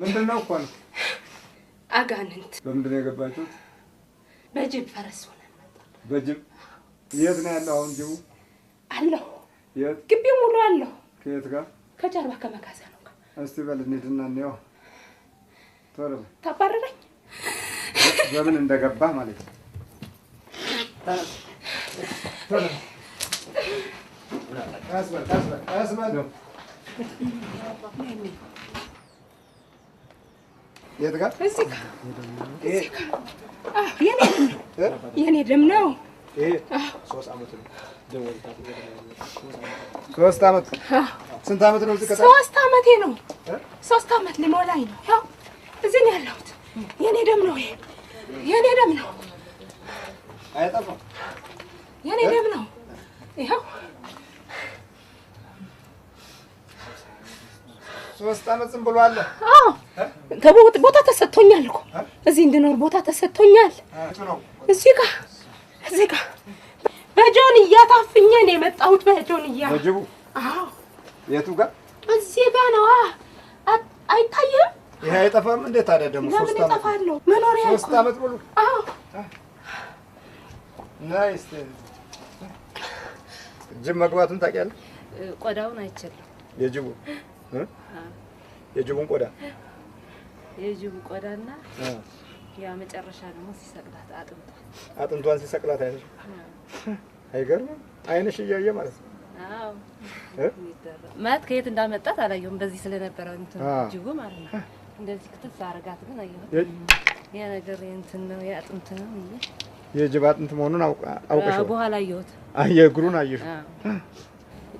ምንድነው እኮ ነው አጋንንት በምንድነው የገባችሁት? በጅብ ፈረስ ሆነን መጣ። በጅብ የት ነው ያለው? አሁን ጅቡ አለው የት? ግቢው ሙሉ አለው። ከየት ጋር? ከጀርባ ከመጋዘኑ ጋር። እስቲ በል እንሂድና እንየው። ቶሎ ታባረረኝ። በምን እንደገባ ማለት ነው። ቶሎ አስበል የት ጋር? እዚህ ጋር የኔ ደም ነው። ይሄ 3 አመት ነው። 3 አመት። ስንት አመት ነው? እዚህ ከታ 3 አመቴ ነው። 3 አመት ሊሞላኝ ነው። ያው እዚህ ነው ያለሁት። የኔ ደም ነው። ይሄ የኔ ደም ነው። አይጠፋም። የኔ ደም ነው። ይኸው 3 አመት ዝም ብሎ አለ። ቦታ ተሰጥቶኛል እኮ እዚህ እንድኖር ቦታ ተሰጥቶኛል። እዚህ ጋር በጆንያ ታፍኜ ነው የመጣሁት። በጆንያ በጅቡ? አዎ። የቱ ጋር? እዚህ ጋር ነው። አይታየም? ይሄ አይጠፋም። እንዴት ታዲያ ደግሞ 3 አመት እጠፋለሁ? መኖሪያ 3 አመት ሙሉ? አዎ። ናይስ። ጅብ መግባቱን ታውቂያለሽ? ቆዳውን አይቻለሁ። የጅቡ የጅቡን ቆዳ የጅቡ ቆዳና ያ መጨረሻ ደግሞ ሲሰቅላት አጥንቷን ሲሰቅላት አይተሽ? አይገርምም? አይንሽ እያየ ማለት ነው። አዎ ማለት ከየት እንዳመጣት አላየሁም። በዚህ ስለነበረ እንትን ጅቡ ማለት ነው። እንደዚህ ክትፍ አረጋት ግን አየሁ። ያ ነገር እንትን ነው የአጥንት ነው እንዴ? የጅብ አጥንት መሆኑን አውቀሽ? በኋላ አየሁት። እግሩን አየሽ?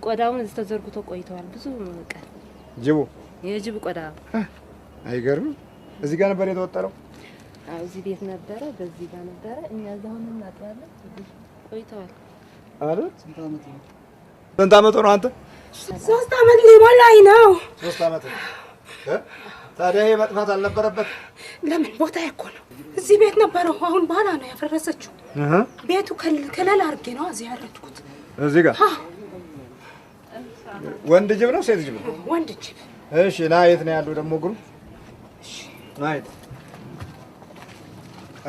ቆዳውን እዚህ ተዘርግቶ ቆይተዋል ብዙ ቀን። ጅቡ የጅብ ቆዳ አይገርምም? እዚህ ጋር ነበር የተወጠረው? አዎ እዚህ ቤት ነበረ፣ በዚህ ጋር ነበረ። እኛ እዛው እናጥባለን። ቆይተዋል አይደል? ስንት አመት ነው አንተ? 3 አመት ሊሞላኝ ነው። 3 አመት። ታዲያ ይሄ መጥፋት አልነበረበት? ለምን? ቦታዬ እኮ ነው። እዚህ ቤት ነበረው። አሁን በኋላ ነው ያፈረሰችው። ቤቱ ከለል አድርጌ ነው እዚህ ያረድኩት። እዚህ ጋር ወንድ ጅብ ነው ሴት ጅብ ነው? ወንድ ጅብ። እሺ ና የት ነው ያለው ደግሞ እግሩ? እሺ ና የት?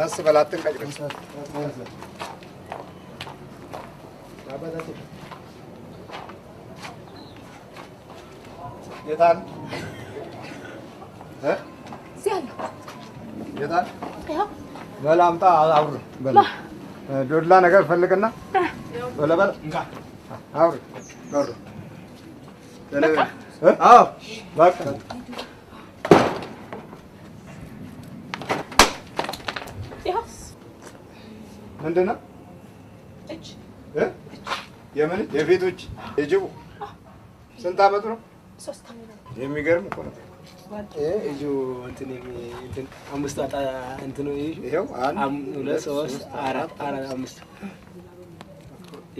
አስበል አትንቀጭቀጭ። የት አለ? እዚህ አለ። የት አለ? ያው በል አምጣ አውር በል። ዶላ ነገር ፈልግና በል እንካ አውር አውር። አዎ በቃ ምንድን ነው? የምን የቤቶች የጅቡ ስንት አመት ነው? 3 አመት ነው። የሚገርም እኮ ነው። እጁ እንትን 5 አጣ እንትን ነው። ይሄው 1 2 3 4 5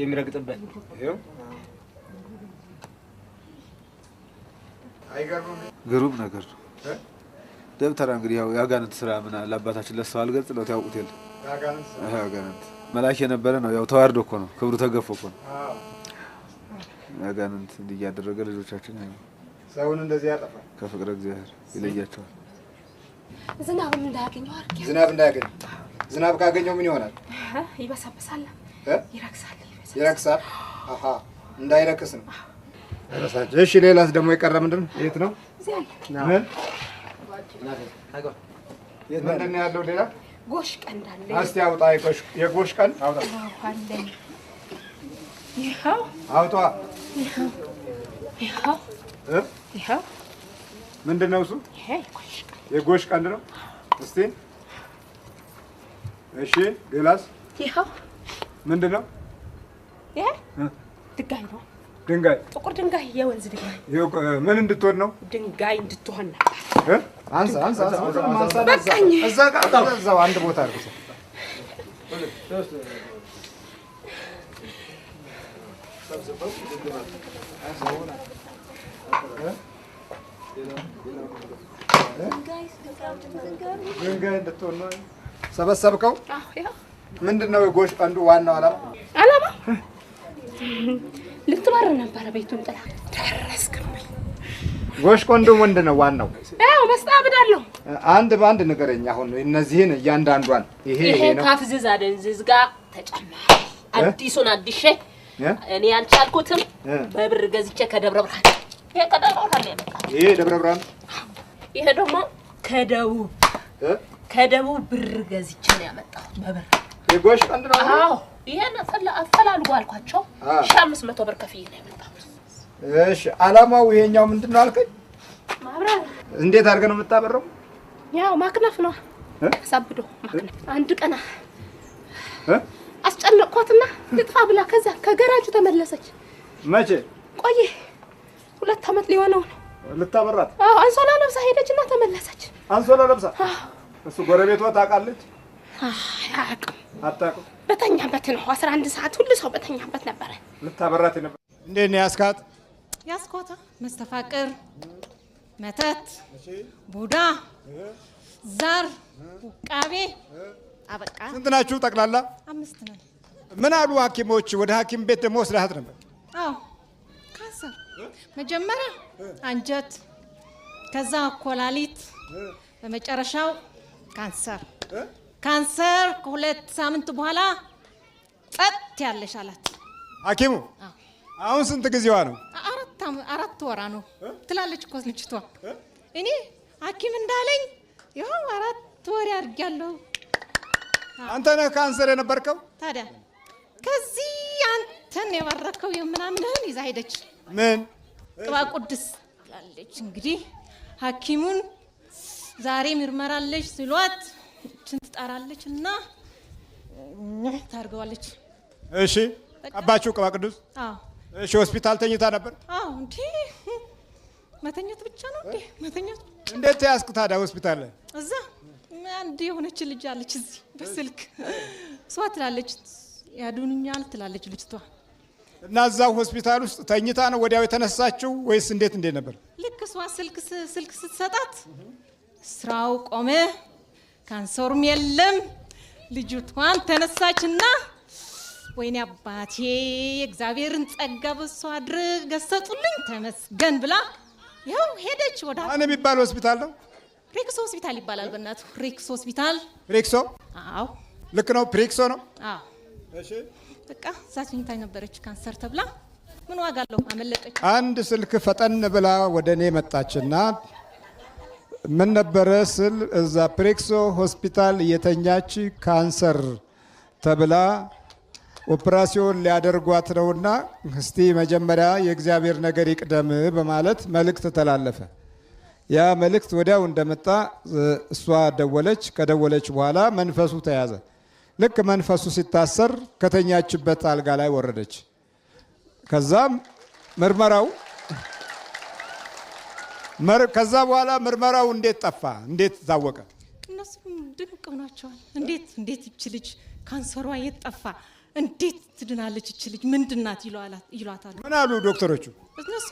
የሚረግጥበት ይሄው አይገርምም? ግሩም ነገር ነው። ደብተራ እንግዲህ ያው ያጋንንት ስራ ምን አለ አባታችን ለሰው አልገልጽ ነው ታውቁት የለ ያጋንንት መላክ የነበረ ነው። ያው ተዋርዶ እኮ ነው፣ ክብሩ ተገፎ እኮ ነው። ያጋንንት እንዲህ ያደረገ ልጆቻችን ሰውን እንደዚህ ያጠፋል። ከፍቅረ እግዚአብሔር ይለያቸዋል። ዝናብ እንዳያገኘው አርኪ። ዝናብ እንዳያገኝ። ዝናብ ካገኘው ምን ይሆናል? ይበሰብሳል፣ ይረክሳል። ይረክሳል። አሃ እንዳይረክስ ነው። እሺ ሌላስ ደግሞ የቀረ ምንድን ነው? የት ነው? ምን ምንድን ነው ያለው ሌላ? ጎሽ ቀንድ አለ። እስቲ አውጣ። የጎሽ ቀንድ አውጣ። አለኝ። ይኸው አውጣ። ይኸው ምንድን ነው እሱ? ይሄ የጎሽ ቀንድ ነው። እስቲ እሺ ሌላስ? ይኸው ምንድን ነው? ይሄ ድንጋይ ነው። ድንጋይ? ጥቁር ድንጋይ፣ የወንዝ ድንጋይ። ምን እንድትሆን ነው? ድንጋይ እንድትሆን ነው። አንሳ እዛ ጋር እዛው አንድ ቦታ አድርገው። ድንጋይ እንድትሆን ነው። ሰበሰብከው? ምንድነው የጎሽ ቀንዱ ዋናው ዓላማ? ልትበር ነበረ ቤቱን ጥላ ደረስክብኝ። ጎሽ ቀንዱ ምንድነው ዋናው? ያው መስጣብዳለሁ። አንድ በአንድ ንገረኝ። አሁን እነዚህን እያንዳንዷን ይሄ ነው ካፍዝዝ አደንዝዝ ጋር ተጨማሪ አዲሱን አዲሼ እኔ ያልቻልኩትም በብር ገዝቼ ከደብረ ብርሃን ይሄ ከደብረ ብርሃን ያመጣ ይሄ ደብረ ብርሃን ይሄ ደግሞ ከደቡብ ብር ገዝቼ ነው ያመጣው በብር የጎሽ ቀንድ ነው። አዎ ይሄን አፈላልጉ አልኳቸው 1500 ብር ከፍዬ ነው ያመጣው። እሺ ዓላማው ይሄኛው ምንድነው አልከኝ? ማብራት እንዴት አድርገህ ነው የምታበረው? ያው ማክነፍ ነው ሳብዶ ማክነፍ። አንድ ቀና አስጨነቅኳትና ልጥፋ ብላ ከዛ ከገራጁ ተመለሰች። መቼ? ቆየ 2 አመት ሊሆነው ነው። ልታበራት? አዎ አንሶላ ለብሳ ሄደችና ተመለሰች። አንሶላ ለብሳ? እሱ ጎረቤቷ ታውቃለች? አታውቅም። በተኛበት ነው 11 ሰዓት ሁሉ ሰው በተኛበት ነበረ። ልታበራት ነበር። እንዴት ነው ያስካት? ያስኳታ መስተፋቅር፣ መተት፣ ቡዳ፣ ዛር፣ ቃቤ አበቃ። ስንት ናችሁ ጠቅላላ? 5 ነን። ምን አሉ ሐኪሞች? ወደ ሐኪም ቤት ደግሞ ወስደሃት ነበር? አዎ ካንሰር መጀመሪያ አንጀት፣ ከዛ ኮላሊት፣ በመጨረሻው ካንሰር ከ2 ሳምንት በኋላ ጸጥ ያለሽ አላት ሐኪሙ። አሁን ስንት ጊዜዋ ነው? 4 ወራ ነው ትላለች እኮ ልጅቷ። እኔ ሐኪም እንዳለኝ ይኸው 4 ወር አድርጊያለሁ። አንተ ነህ ካንሰር የነበርከው? ታዲያ ከዚህ አንተን የባረከው የምናምንህን ይዛ ሄደች። ምን ቅባ ቅዱስ ትላለች። እንግዲህ ሐኪሙን ዛሬ ምርመራለች ሲሏት ትጠራለች እና ታርገዋለች። እሺ ቀባችሁ ቅባ ቅዱስ? አዎ። እሺ ሆስፒታል ተኝታ ነበር? አዎ። እንዴ መተኛት ብቻ ነው እንዴ? መተኛት። እንዴት ተያዝክ ታዲያ ሆስፒታል ላይ? እዛ አንድ የሆነች ልጅ አለች እዚህ በስልክ እሷ ትላለች ያዱንኛል ትላለች ልጅቷ። እና እዛው ሆስፒታል ውስጥ ተኝታ ነው ወዲያው የተነሳችው ወይስ እንዴት ነበር? ልክ እሷ ስልክ ስትሰጣት ስራው ቆመ፣ ካንሰሩም የለም። ልጅቷን ተነሳችና ወይኔ አባቴ እግዚአብሔርን ጸጋ በሷ አድርግ ገሰጹልኝ ተመስገን ብላ ያው ሄደች። ወደ ማን የሚባል ሆስፒታል ነው? ሬክሶ ሆስፒታል ይባላል። በእናቱ ሬክሶ ሆስፒታል። ሬክሶ? አዎ ልክ ነው። ፕሬክሶ ነው። አዎ። እሺ በቃ ዛትኝታ ነበረች ካንሰር ተብላ ምን ዋጋ አለው? አመለጠች። አንድ ስልክ ፈጠን ብላ ወደኔ መጣችና ምን ነበረ ስል እዛ ፕሬክሶ ሆስፒታል የተኛች ካንሰር ተብላ ኦፕራሲዮን ሊያደርጓት ነውና እስቲ መጀመሪያ የእግዚአብሔር ነገር ይቅደም በማለት መልእክት ተላለፈ። ያ መልእክት ወዲያው እንደመጣ እሷ ደወለች። ከደወለች በኋላ መንፈሱ ተያዘ። ልክ መንፈሱ ሲታሰር ከተኛችበት አልጋ ላይ ወረደች። ከዛም ከዛ በኋላ ምርመራው እንዴት ጠፋ? እንዴት ታወቀ? እነሱም ድንቅ ሆናቸዋል። እንዴት እች ልጅ ካንሰሯ የት ጠፋ? እንዴት ትድናለች እች ልጅ ምንድናት ይሏታል። ምን አሉ ዶክተሮቹ? እነሱ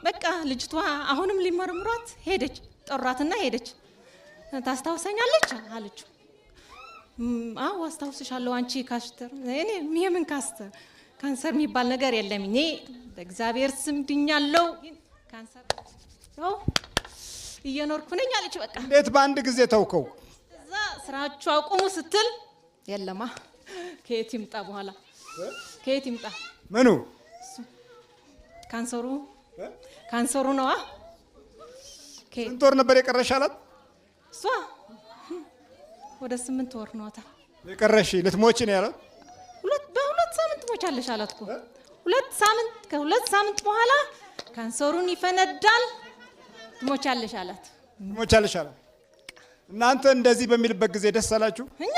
በቃ ልጅቷ አሁንም ሊመረምሯት ሄደች። ጠሯትና ሄደች። ታስታውሰኛለች አለችው። አዎ አስታውስሻለሁ አንቺ ካስተር። እኔ የምን ካንሰር የሚባል ነገር የለም። እኔ በእግዚአብሔር ስም ድኛለሁ። ካንሰር እየኖርኩ ነኝ አለች። በቃ እንዴት በአንድ ጊዜ ተውከው? እዛ ስራችሁ አቁሙ ስትል የለማ ከየት ይምጣ በኋላ ከየት ይምጣ? ምኑ? ካንሰሩ ነዋ። ስንት ወር ነበር የቀረሽ አላት? እሷ ወደ 8 ወር ነዋታ የቀረሽ። ልትሞቺ ነው ያለው? በ2 ሳምንት ሞቻለሽ አላት እኮ። 2 ሳምንት በኋላ ካንሰሩን ይፈነዳል ትሞቻለሽ አላት። ትሞቻለሽ አላት። እናንተ እንደዚህ በሚልበት ጊዜ ደስ አላችሁ? እኛ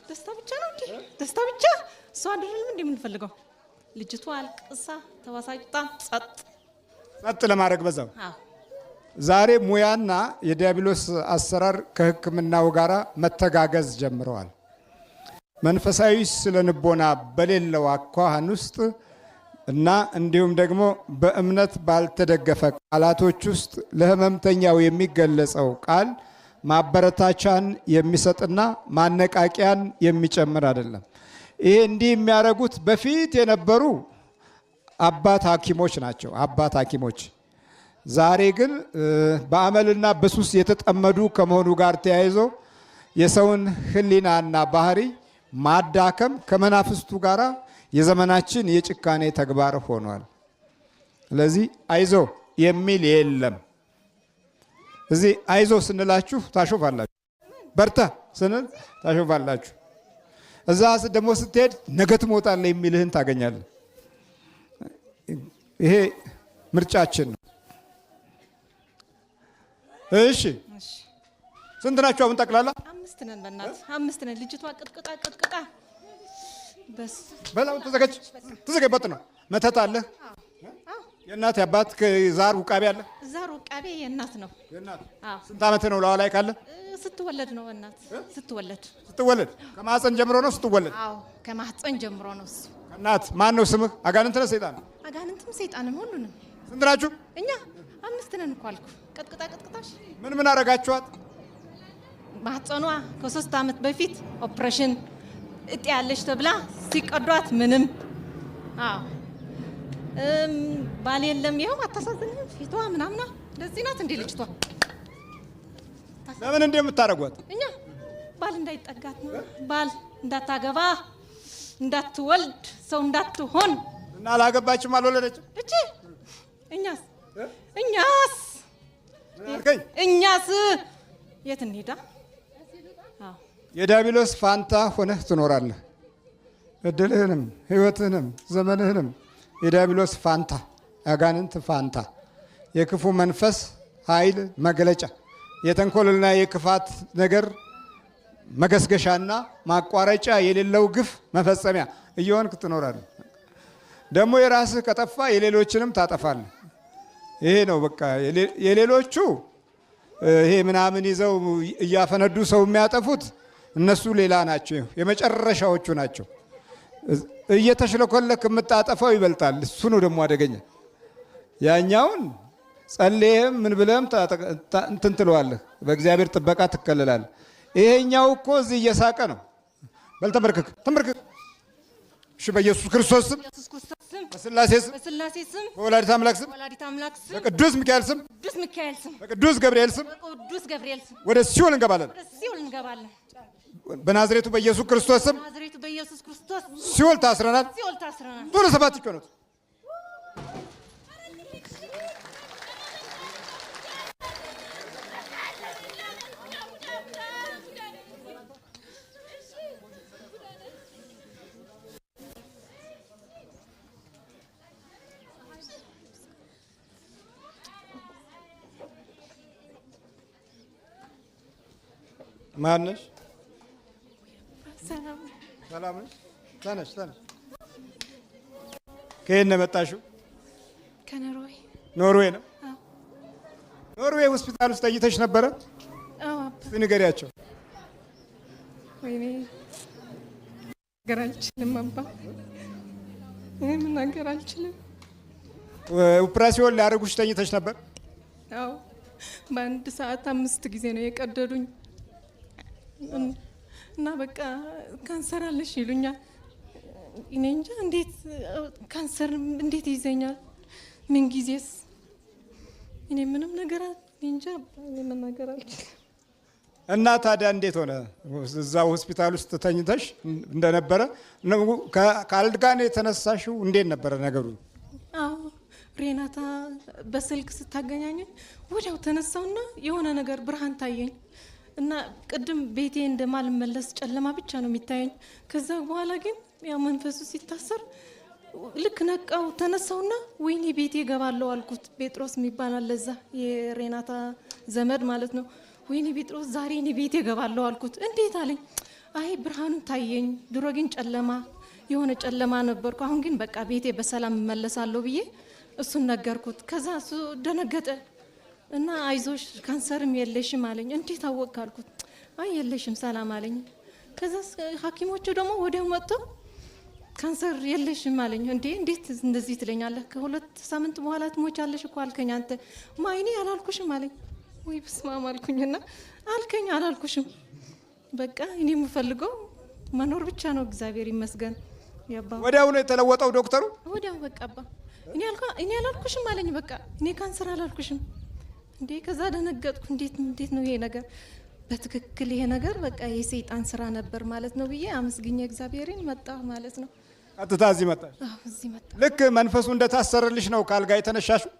ደስታ ብቻ ነው እንዴ? ደስታ ብቻ። እሷ አይደለም እንዴ የምንፈልገው? ልጅቷ አልቅሳ ተዋሳጭታ ጸጥ ለማድረግ በዛው። አዎ ዛሬ ሙያና የዲያብሎስ አሰራር ከሕክምናው ጋራ መተጋገዝ ጀምረዋል። መንፈሳዊ ስለንቦና በሌለው አኳኋን ውስጥ እና እንዲሁም ደግሞ በእምነት ባልተደገፈ ቃላቶች ውስጥ ለህመምተኛው የሚገለጸው ቃል ማበረታቻን የሚሰጥና ማነቃቂያን የሚጨምር አይደለም። ይሄ እንዲህ የሚያደርጉት በፊት የነበሩ አባት ሐኪሞች ናቸው። አባት ሐኪሞች ዛሬ ግን በአመልና በሱስ የተጠመዱ ከመሆኑ ጋር ተያይዞ የሰውን ሕሊናና ባህሪ ማዳከም ከመናፍስቱ ጋር የዘመናችን የጭካኔ ተግባር ሆኗል። ስለዚህ አይዞ የሚል የለም። እዚህ አይዞ ስንላችሁ ታሾፋላችሁ፣ በርታ ስንል ታሾፋላችሁ። እዛ ደግሞ ስትሄድ ነገ ትሞታለህ የሚልህን ታገኛለህ። ይሄ ምርጫችን ነው። እሺ ስንት ናችሁ አሁን ጠቅላላ? 5 ነን። በእናትህ 5 ነን። ልጅቷ ቅጥቅጣ በስ በላው ተዘገበት ነው። መተት አለ። የእናት የአባት ዛር ውቃቤ አለ። ዛር ውቃቤ የእናት ነው። የእናት አዎ። ስንት ዓመት ነው ላዋ ላይ ካለ? ስትወለድ ነው እናት ስትወለድ ከማህፀን ጀምሮ ነው ስትወለድ? አዎ ከማህፀን ጀምሮ ነው እሱ። እናት ማን ነው ስምህ? አጋንንት ነው ሰይጣን? አጋንንትም ሰይጣንም ሁሉንም። ስንት ናችሁ? እኛ 5 ነን እኮ አልኩ። ቅጥቅጣሽ ምን አረጋችኋት? ማህፀኗ ከ3 ዓመት በፊት ኦፕሬሽን እጤ ያለች ተብላ ሲቀዷት ምንም። አዎ ባል የለም። ይኸው አታሳዝንም? ፊቷ ምናምና እንደዚህ ናት እንዴ ልጅቷ? ለምን እንደ የምታረጓት? እኛ ባል እንዳይጠጋት ነው። ባል እንዳታገባ፣ እንዳትወልድ፣ ሰው እንዳትሆን እና አላገባችም፣ አልወለደችም። እቺ እኛስ የት እንሄዳ? አዎ የዲያብሎስ ፋንታ ሆነህ ትኖራለህ። እድልህንም ህይወትህንም ዘመንህንም የዲያብሎስ ፋንታ፣ ያጋንንት ፋንታ፣ የክፉ መንፈስ ኃይል መገለጫ፣ የተንኮልና የክፋት ነገር መገስገሻና ማቋረጫ የሌለው ግፍ መፈጸሚያ እየሆንክ ትኖራለህ። ደግሞ የራስህ ከጠፋ የሌሎችንም ታጠፋለህ። ይሄ ነው በቃ። የሌሎቹ ይሄ ምናምን ይዘው እያፈነዱ ሰው የሚያጠፉት እነሱ ሌላ ናቸው፣ የመጨረሻዎቹ ናቸው። እየተሽለኮለክ የምታጠፋው ይበልጣል። እሱ ነው ደግሞ አደገኛ። ያኛውን ጸልየህም ምን ብለህም እንትን ትለዋለህ፣ በእግዚአብሔር ጥበቃ ትከለላለህ። ይሄኛው እኮ እዚህ እየሳቀ ነው። በል ተንበርክክ። እሺ በኢየሱስ ክርስቶስ ስም፣ በስላሴ ስም፣ በወላዲተ አምላክ ስም፣ በቅዱስ ሚካኤል ስም፣ በቅዱስ ገብርኤል ስም ወደ ሲኦል እንገባለን። በናዝሬቱ በኢየሱስ ክርስቶስ ስም ሲኦል ታስረናል። ቶሎ 7 ይቆነጥ። ማነሽ? ሰላም ነሽ? ተነሽ። ከየት ነው የመጣሽው? ከኖርዌይ። ኖርዌይ ነው? ኖርዌይ ሆስፒታል ውስጥ ተኝተሽ ነበረ? እስኪ ንገሪያቸው። ወይኔ መናገር አልችልም አባ፣ እኔ መናገር አልችልም። ኦፕራሲዮን ሊያደርጉሽ ተኝተሽ ነበር? አዎ በአንድ ሰዓት 5 ጊዜ ነው የቀደዱኝ እና በቃ ካንሰር አለሽ ይሉኛል። እኔ እንጃ እንዴት ካንሰር እንዴት ይዘኛል? ምን ጊዜስ? እኔ ምንም ነገር እንጃ መናገር አልችልም። እና ታዲያ እንዴት ሆነ? እዛ ሆስፒታል ውስጥ ተኝተሽ እንደነበረ ከአልጋ ነው የተነሳሽው? እንዴት ነበረ ነገሩ? አዎ ሬናታ በስልክ ስታገናኘኝ ወዲያው ተነሳውና የሆነ ነገር ብርሃን ታየኝ እና ቅድም ቤቴ እንደማልመለስ ጨለማ ብቻ ነው የሚታየኝ። ከዛ በኋላ ግን ያው መንፈሱ ሲታሰር ልክ ነቃው። ተነሳውና ወይኔ ቤቴ ገባለሁ አልኩት። ጴጥሮስ የሚባል አለ እዛ የሬናታ ዘመድ ማለት ነው። ወይኔ ጴጥሮስ ዛሬ እኔ ቤቴ ገባለሁ አልኩት። እንዴት አለኝ። አይ ብርሃኑ ታየኝ። ድሮ ግን ጨለማ የሆነ ጨለማ ነበርኩ። አሁን ግን በቃ ቤቴ በሰላም እመለሳለሁ ብዬ እሱን ነገርኩት። ከዛ እሱ ደነገጠ እና አይዞሽ ካንሰርም የለሽም አለኝ። እንዴት አወቅ አልኩት። አይ የለሽም ሰላም አለኝ። ከዛ ሐኪሞቹ ደግሞ ወዲያው መጥተው ካንሰር የለሽም አለኝ። እንዴት እንደዚህ ትለኛለህ? ከ2 ሳምንት በኋላ ትሞቻለሽ እኮ አልከኝ አንተ። ማይኔ አላልኩሽም አለኝ። ወይ በስመ አብ አልኩኝና አልከኝ አላልኩሽም። በቃ እኔ የምፈልገው መኖር ብቻ ነው። እግዚአብሔር ይመስገን። ያባ ወዲያው ነው የተለወጠው ዶክተሩ። ወዲያው በቃ አባ እኔ አላልኩሽም አለኝ። በቃ እኔ ካንሰር አላልኩሽም እንዴ? ከዛ ደነገጥኩ። እንዴት ነው ይሄ ነገር? በትክክል ይሄ ነገር በቃ የሰይጣን ስራ ነበር ማለት ነው ብዬ አመስግኜ እግዚአብሔርን መጣ ማለት ነው። ቀጥታ እዚህ መጣሽ? አዎ እዚህ መጣ። ልክ መንፈሱ እንደታሰረልሽ ነው ካልጋ የተነሻሽው?